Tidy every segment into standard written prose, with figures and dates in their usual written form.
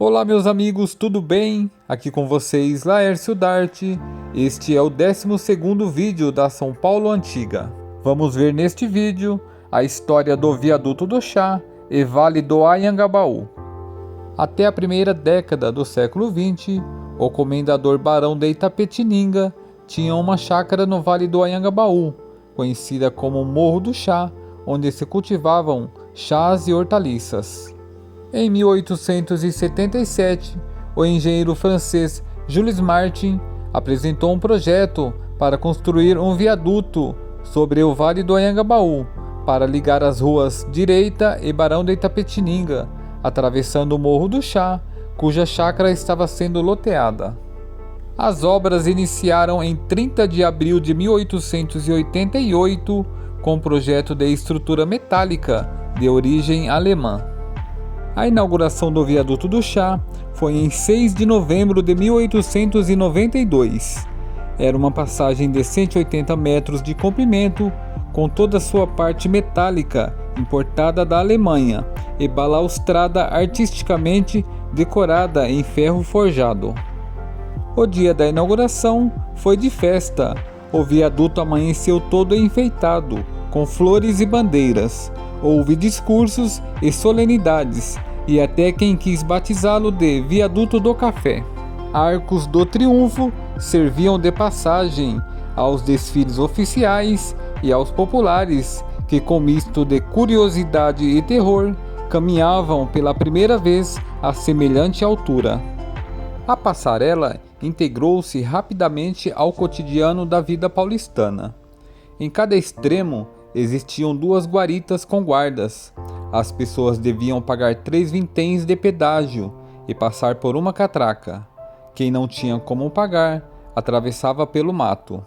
Olá meus amigos, tudo bem? Aqui com vocês Laércio Dart. Este é o 12º vídeo da São Paulo Antiga. Vamos ver neste vídeo a história do Viaduto do Chá e Vale do Anhangabaú. Até a primeira década do século XX, o comendador Barão de Itapetininga tinha uma chácara no Vale do Anhangabaú, conhecida como Morro do Chá, onde se cultivavam chás e hortaliças. Em 1877, o engenheiro francês Jules Martin apresentou um projeto para construir um viaduto sobre o Vale do Anhangabaú para ligar as ruas Direita e Barão de Itapetininga, atravessando o Morro do Chá, cuja chácara estava sendo loteada. As obras iniciaram em 30 de abril de 1888 com um projeto de estrutura metálica de origem alemã. A inauguração do Viaduto do Chá foi em 6 de novembro de 1892. Era uma passagem de 180 metros de comprimento, com toda a sua parte metálica importada da Alemanha e balaustrada artisticamente decorada em ferro forjado. O dia da inauguração foi de festa. O viaduto amanheceu todo enfeitado, com flores e bandeiras. Houve discursos e solenidades, e até quem quis batizá-lo de Viaduto do Café. Arcos do triunfo serviam de passagem aos desfiles oficiais e aos populares, que com misto de curiosidade e terror, caminhavam pela primeira vez a semelhante altura. A passarela integrou-se rapidamente ao cotidiano da vida paulistana. Em cada extremo existiam 2 guaritas com guardas. As pessoas deviam pagar 3 vinténs de pedágio e passar por uma catraca. Quem não tinha como pagar, atravessava pelo mato.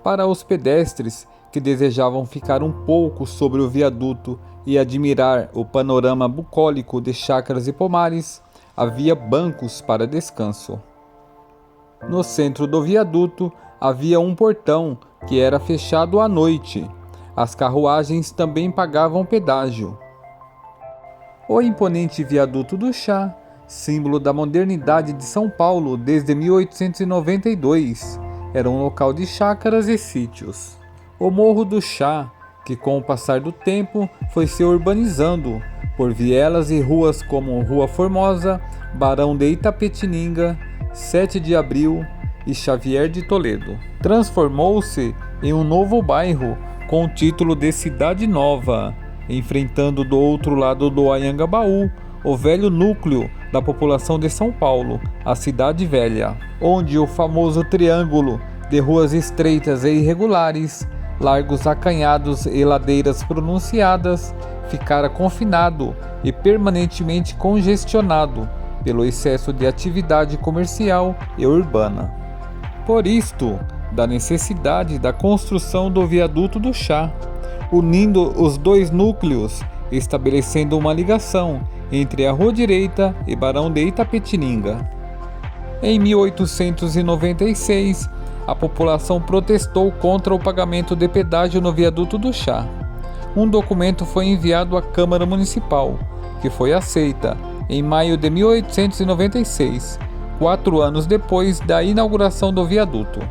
Para os pedestres que desejavam ficar um pouco sobre o viaduto e admirar o panorama bucólico de chácaras e pomares, havia bancos para descanso. No centro do viaduto havia um portão que era fechado à noite. As carruagens também pagavam pedágio. O imponente Viaduto do Chá, símbolo da modernidade de São Paulo desde 1892, era um local de chácaras e sítios. O Morro do Chá, que com o passar do tempo foi se urbanizando por vielas e ruas como Rua Formosa, Barão de Itapetininga, 7 de Abril e Xavier de Toledo, transformou-se em um novo bairro com o título de Cidade Nova, enfrentando do outro lado do Anhangabaú o velho núcleo da população de São Paulo, a Cidade Velha, onde o famoso triângulo de ruas estreitas e irregulares, largos acanhados e ladeiras pronunciadas, ficara confinado e permanentemente congestionado pelo excesso de atividade comercial e urbana. Por isto, da necessidade da construção do Viaduto do Chá, unindo os 2 núcleos, estabelecendo uma ligação entre a Rua Direita e Barão de Itapetininga. Em 1896, a população protestou contra o pagamento de pedágio no Viaduto do Chá. Um documento foi enviado à Câmara Municipal, que foi aceita em maio de 1896, 4 anos depois da inauguração do viaduto.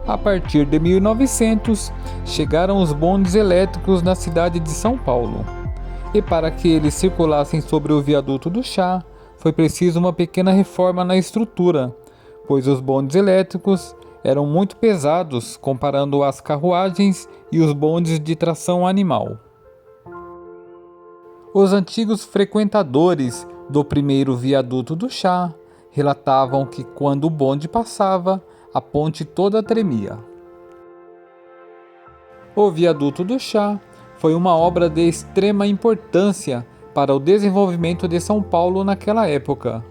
A partir de 1900, chegaram os bondes elétricos na cidade de São Paulo. E para que eles circulassem sobre o Viaduto do Chá, foi preciso uma pequena reforma na estrutura, pois os bondes elétricos eram muito pesados comparando as carruagens e os bondes de tração animal. Os antigos frequentadores do primeiro Viaduto do Chá relatavam que quando o bonde passava, a ponte toda tremia. O Viaduto do Chá foi uma obra de extrema importância para o desenvolvimento de São Paulo naquela época,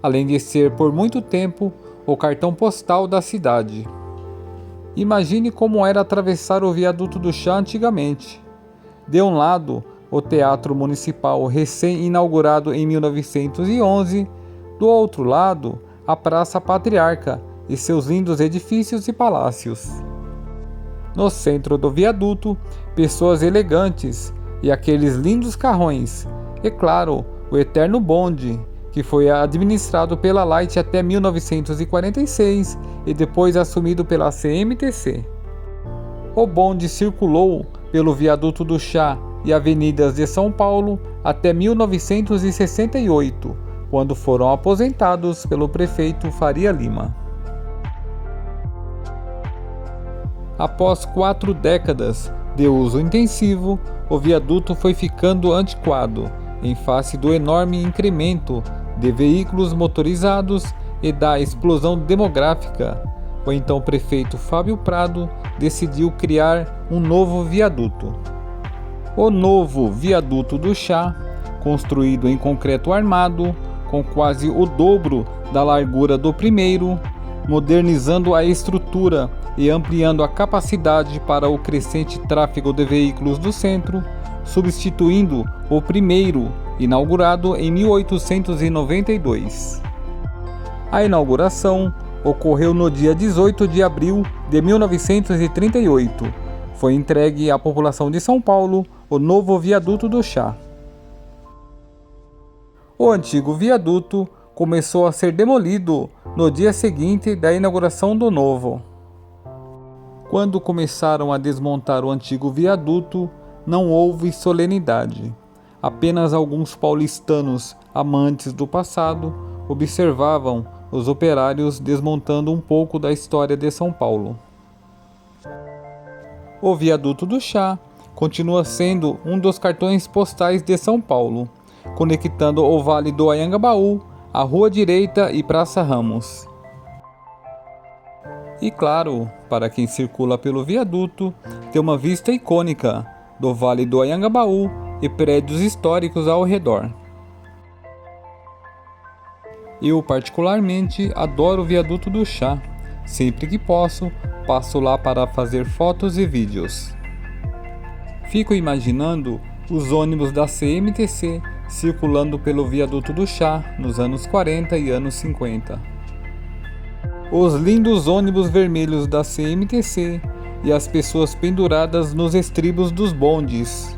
além de ser por muito tempo o cartão postal da cidade. Imagine como era atravessar o Viaduto do Chá antigamente. De um lado, o Teatro Municipal recém-inaugurado em 1911, do outro lado, a Praça Patriarca e seus lindos edifícios e palácios. No centro do viaduto, pessoas elegantes e aqueles lindos carrões, e claro, o Eterno Bonde, que foi administrado pela Light até 1946 e depois assumido pela CMTC. O bonde circulou pelo Viaduto do Chá e avenidas de São Paulo até 1968, quando foram aposentados pelo prefeito Faria Lima. Após 4 décadas de uso intensivo, o viaduto foi ficando antiquado em face do enorme incremento de veículos motorizados e da explosão demográfica. O então prefeito Fábio Prado decidiu criar um novo viaduto. O novo Viaduto do Chá, construído em concreto armado, com quase o dobro da largura do primeiro, modernizando a estrutura e ampliando a capacidade para o crescente tráfego de veículos do centro, substituindo o primeiro, inaugurado em 1892. A inauguração ocorreu no dia 18 de abril de 1938. Foi entregue à população de São Paulo o novo Viaduto do Chá. O antigo viaduto começou a ser demolido no dia seguinte da inauguração do novo. Quando começaram a desmontar o antigo viaduto, não houve solenidade. Apenas alguns paulistanos amantes do passado observavam os operários desmontando um pouco da história de São Paulo. O Viaduto do Chá continua sendo um dos cartões postais de São Paulo, conectando o Vale do Anhangabaú, a Rua Direita e Praça Ramos. E claro, para quem circula pelo viaduto, tem uma vista icônica do Vale do Anhangabaú e prédios históricos ao redor. Eu particularmente adoro o Viaduto do Chá. Sempre que posso, passo lá para fazer fotos e vídeos. Fico imaginando os ônibus da CMTC circulando pelo Viaduto do Chá nos anos 40 e anos 50. Os lindos ônibus vermelhos da CMTC e as pessoas penduradas nos estribos dos bondes.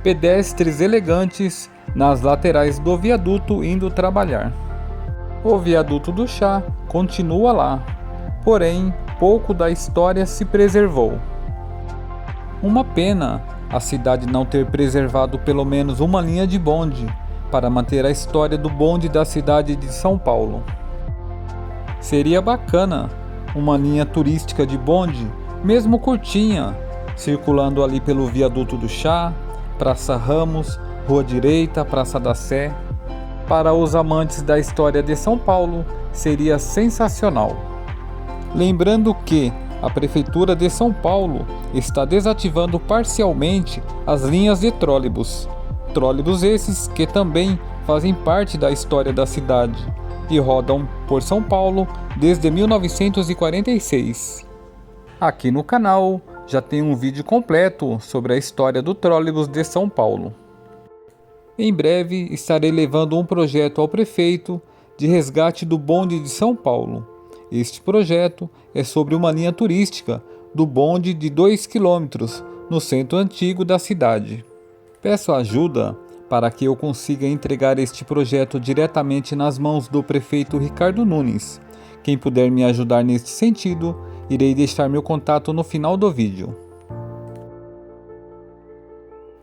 Pedestres elegantes nas laterais do viaduto indo trabalhar. O Viaduto do Chá continua lá, porém pouco da história se preservou. Uma pena a cidade não ter preservado pelo menos uma linha de bonde para manter a história do bonde da cidade de São Paulo. Seria bacana uma linha turística de bonde, mesmo curtinha, circulando ali pelo Viaduto do Chá, Praça Ramos, Rua Direita, Praça da Sé. Para os amantes da história de São Paulo, seria sensacional. Lembrando que a Prefeitura de São Paulo está desativando parcialmente as linhas de trólebus. Trólebus esses que também fazem parte da história da cidade e rodam por São Paulo desde 1946. Aqui no canal já tem um vídeo completo sobre a história do trólebus de São Paulo. Em breve estarei levando um projeto ao prefeito de resgate do bonde de São Paulo. Este projeto é sobre uma linha turística do bonde de 2 km no centro antigo da cidade. Peço ajuda para que eu consiga entregar este projeto diretamente nas mãos do prefeito Ricardo Nunes. Quem puder me ajudar neste sentido, irei deixar meu contato no final do vídeo.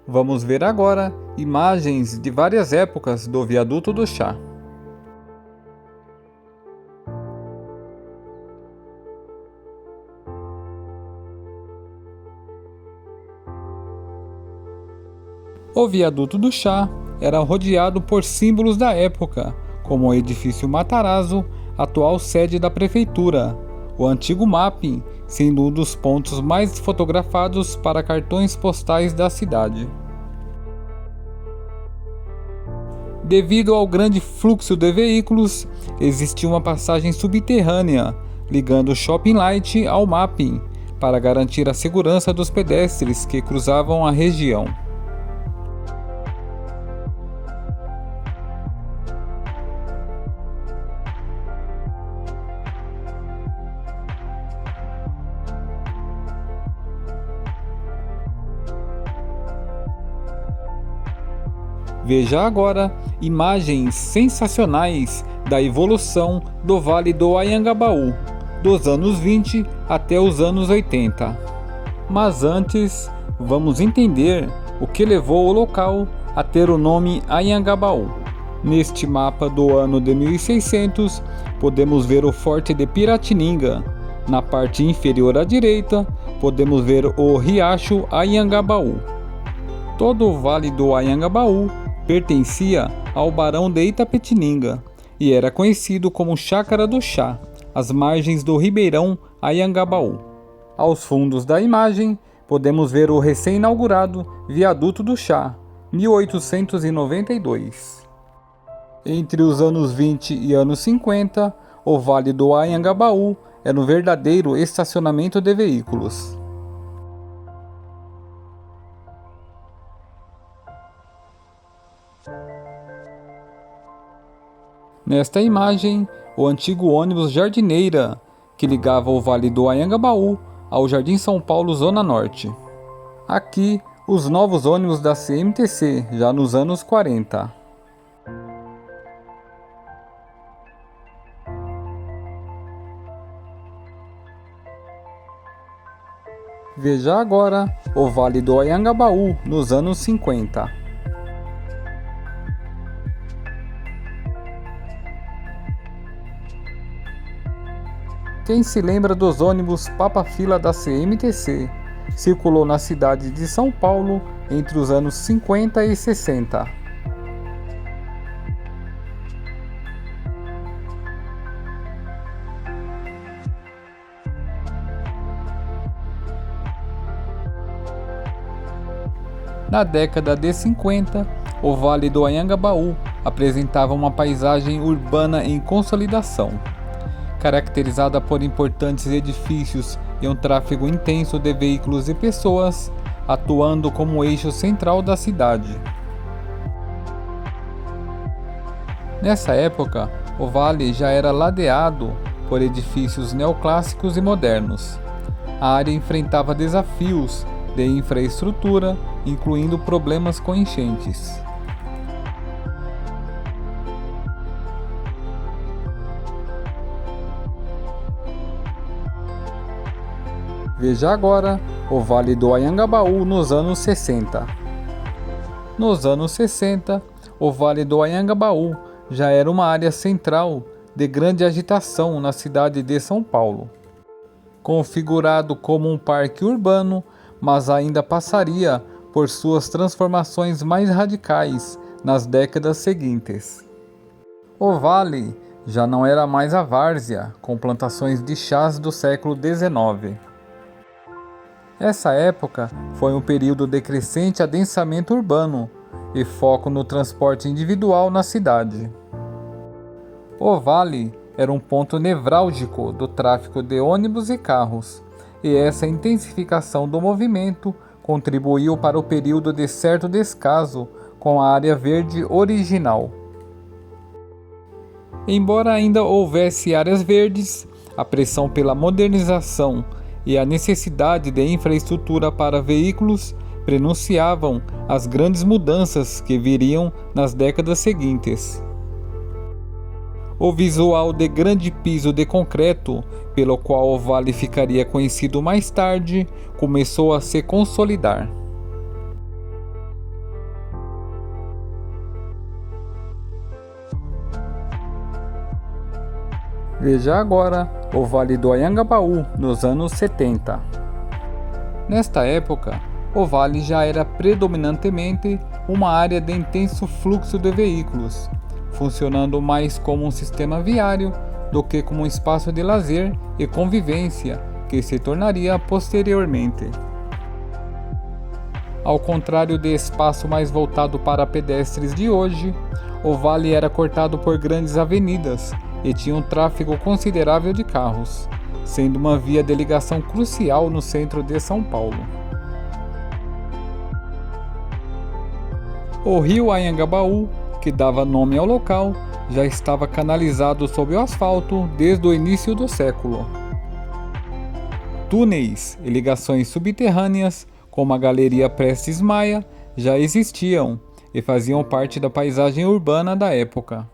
Vamos ver agora imagens de várias épocas do Viaduto do Chá. O Viaduto do Chá era rodeado por símbolos da época, como o edifício Matarazzo, atual sede da prefeitura, o antigo mapping sendo um dos pontos mais fotografados para cartões postais da cidade. Devido ao grande fluxo de veículos, existia uma passagem subterrânea ligando o Shopping Light ao mapping para garantir a segurança dos pedestres que cruzavam a região. Veja agora imagens sensacionais da evolução do Vale do Anhangabaú, dos anos 20 até os anos 80. Mas antes, vamos entender o que levou o local a ter o nome Anhangabaú. Neste mapa do ano de 1600, podemos ver o Forte de Piratininga. Na parte inferior à direita, podemos ver o Riacho Anhangabaú. Todo o Vale do Anhangabaú pertencia ao Barão de Itapetininga e era conhecido como Chácara do Chá, às margens do Ribeirão Anhangabaú. Aos fundos da imagem, podemos ver o recém-inaugurado Viaduto do Chá, 1892. Entre os anos 20 e anos 50, o Vale do Anhangabaú era um verdadeiro estacionamento de veículos. Nesta imagem, o antigo ônibus Jardineira, que ligava o Vale do Anhangabaú ao Jardim São Paulo Zona Norte. Aqui, os novos ônibus da CMTC, já nos anos 40. Veja agora o Vale do Anhangabaú nos anos 50. Quem se lembra dos ônibus Papa-Fila da CMTC? Circulou na cidade de São Paulo entre os anos 50 e 60. Na década de 50, o Vale do Anhangabaú apresentava uma paisagem urbana em consolidação, caracterizada por importantes edifícios e um tráfego intenso de veículos e pessoas, atuando como eixo central da cidade. Nessa época, o vale já era ladeado por edifícios neoclássicos e modernos. A área enfrentava desafios de infraestrutura, incluindo problemas com enchentes. Veja agora o Vale do Anhangabaú nos anos 60. Nos anos 60, o Vale do Anhangabaú já era uma área central de grande agitação na cidade de São Paulo. Configurado como um parque urbano, mas ainda passaria por suas transformações mais radicais nas décadas seguintes. O vale já não era mais a várzea com plantações de chás do século XIX. Essa época foi um período de crescente adensamento urbano e foco no transporte individual na cidade. O vale era um ponto nevrálgico do tráfego de ônibus e carros, e essa intensificação do movimento contribuiu para o período de certo descaso com a área verde original. Embora ainda houvesse áreas verdes, a pressão pela modernização e a necessidade de infraestrutura para veículos prenunciavam as grandes mudanças que viriam nas décadas seguintes. O visual de grande piso de concreto, pelo qual o vale ficaria conhecido mais tarde, começou a se consolidar. Veja agora o Vale do Anhangabaú nos anos 70. Nesta época, o vale já era predominantemente uma área de intenso fluxo de veículos, funcionando mais como um sistema viário do que como um espaço de lazer e convivência que se tornaria posteriormente. Ao contrário de espaço mais voltado para pedestres de hoje, o vale era cortado por grandes avenidas e tinha um tráfego considerável de carros, sendo uma via de ligação crucial no centro de São Paulo. O rio Anhangabaú, que dava nome ao local, já estava canalizado sob o asfalto desde o início do século. Túneis e ligações subterrâneas, como a Galeria Prestes Maia, já existiam, e faziam parte da paisagem urbana da época.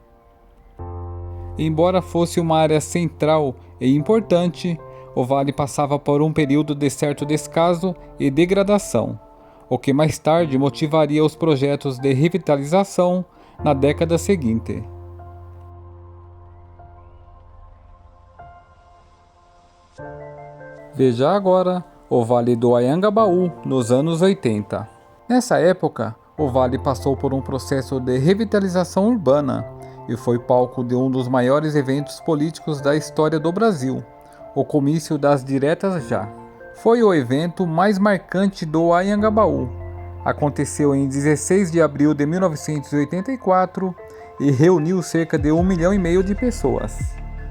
Embora fosse uma área central e importante, o vale passava por um período de certo descaso e degradação, o que mais tarde motivaria os projetos de revitalização na década seguinte. Veja agora o Vale do Anhangabaú nos anos 80. Nessa época, o vale passou por um processo de revitalização urbana e foi palco de um dos maiores eventos políticos da história do Brasil, o Comício das Diretas Já. Foi o evento mais marcante do Anhangabaú. Aconteceu em 16 de abril de 1984 e reuniu cerca de 1,5 milhão de pessoas.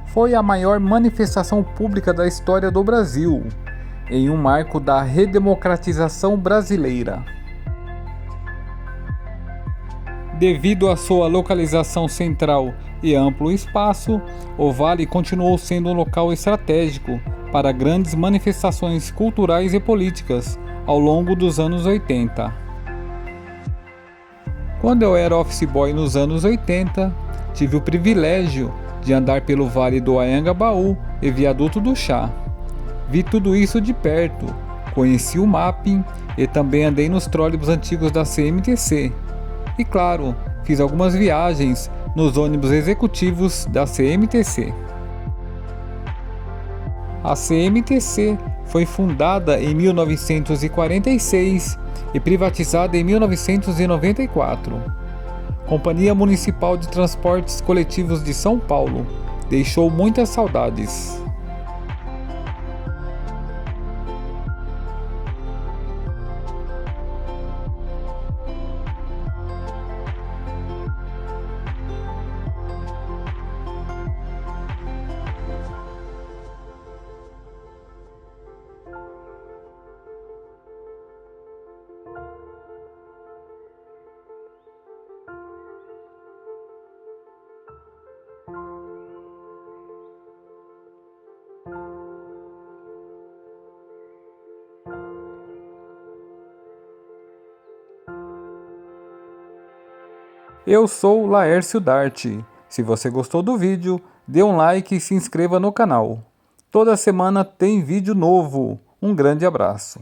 Foi a maior manifestação pública da história do Brasil, em um marco da redemocratização brasileira. Devido à sua localização central e amplo espaço, o vale continuou sendo um local estratégico para grandes manifestações culturais e políticas ao longo dos anos 80. Quando eu era office boy nos anos 80, tive o privilégio de andar pelo Vale do Anhangabaú e Viaduto do Chá. Vi tudo isso de perto, conheci o mapping e também andei nos trólebus antigos da CMTC. E claro, fiz algumas viagens nos ônibus executivos da CMTC. A CMTC foi fundada em 1946 e privatizada em 1994. Companhia Municipal de Transportes Coletivos de São Paulo. Deixou muitas saudades. Eu sou Laércio Darte. Se você gostou do vídeo, dê um like e se inscreva no canal. Toda semana tem vídeo novo. Um grande abraço.